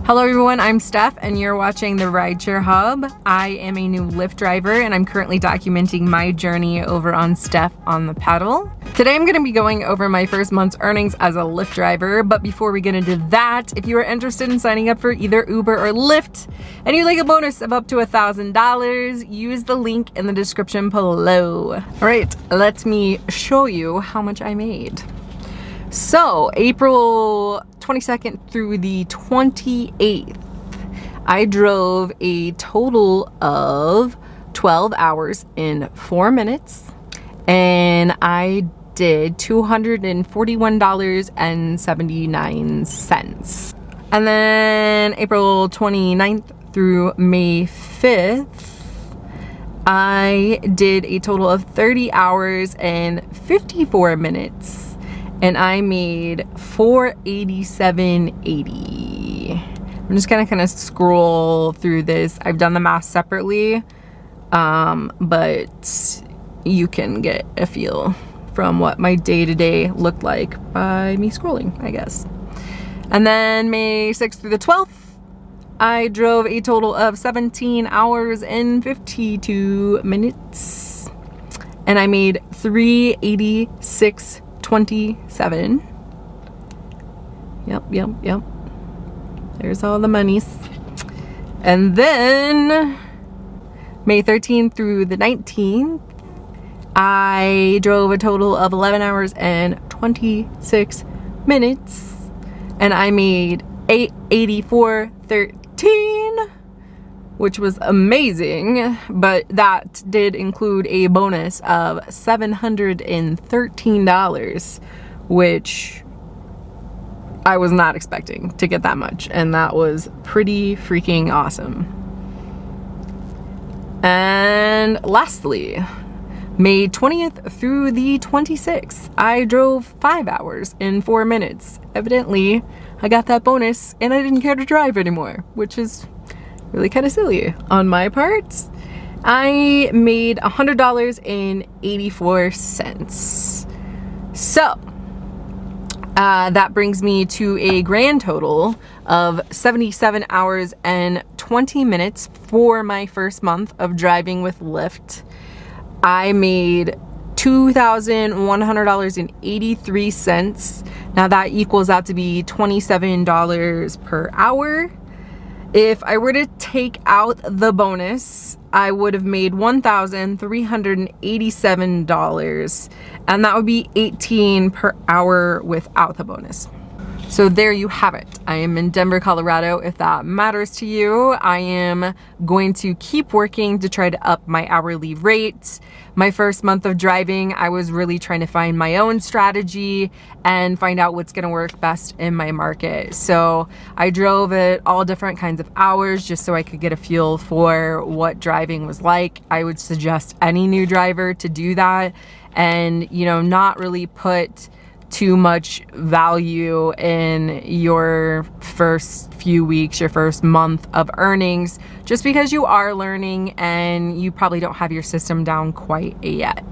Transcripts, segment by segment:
Hello everyone, I'm Steph and you're watching the Rideshare Hub. I am a new Lyft driver and I'm currently documenting my journey over on Steph On The Pedal. Today I'm going to be going over my first month's earnings as a Lyft driver, but before we get into that, if you are interested in signing up for either Uber or Lyft and you'd like a bonus of up to $1,000, use the link in the description below. Alright, let me show you how much I made. So, April 22nd through the 28th, I drove a total of 12 hours and 4 minutes, and I did $241.79. And then April 29th through May 5th, I did a total of 30 hours and 54 minutes. And I made $487.80. I'm just gonna kind of scroll through this. I've done the math separately, but you can get a feel from what my day-to-day looked like by me scrolling, I guess. And then May 6th through the 12th, I drove a total of 17 hours and 52 minutes. And I made $386.27. Yep. There's all the monies. And then May 13th through the 19th, I drove a total of 11 hours and 26 minutes. And I made $884.13, which was amazing, but that did include a bonus of $713, which I was not expecting to get that much, and that was pretty freaking awesome. And lastly, May 20th through the 26th, I drove 5 hours and 4 minutes. Evidently, I got that bonus and I didn't care to drive anymore, which is really kind of silly on my part. I made $100.84. So that brings me to a grand total of 77 hours and 20 minutes for my first month of driving with Lyft. I made $2,100.83. Now that equals out to be $27 per hour. If I were to take out the bonus, I would have made $1,387, and that would be $18 per hour without the bonus. So there you have it. I am in Denver, Colorado, if that matters to you. I am going to keep working to try to up my hourly rate. My first month of driving, I was really trying to find my own strategy and find out what's gonna work best in my market. So I drove at all different kinds of hours just so I could get a feel for what driving was like. I would suggest any new driver to do that and, you know, not really put too much value in your first few weeks, your first month of earnings, just because you are learning and you probably don't have your system down quite yet.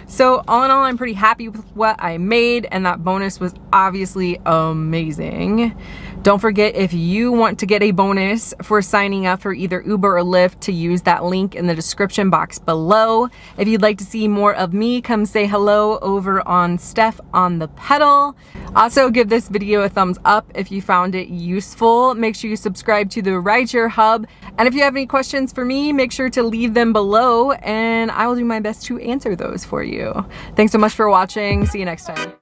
So all in all, I'm pretty happy with what I made, and that bonus was obviously amazing. Don't forget, if you want to get a bonus for signing up for either Uber or Lyft, to use that link in the description box below. If you'd like to see more of me, come say hello over on Steph On The Pedal. Also, give this video a thumbs up if you found it useful. Make sure you subscribe to the Rideshare Hub. And if you have any questions for me, make sure to leave them below and I will do my best to answer those for you. Thanks so much for watching. See you next time.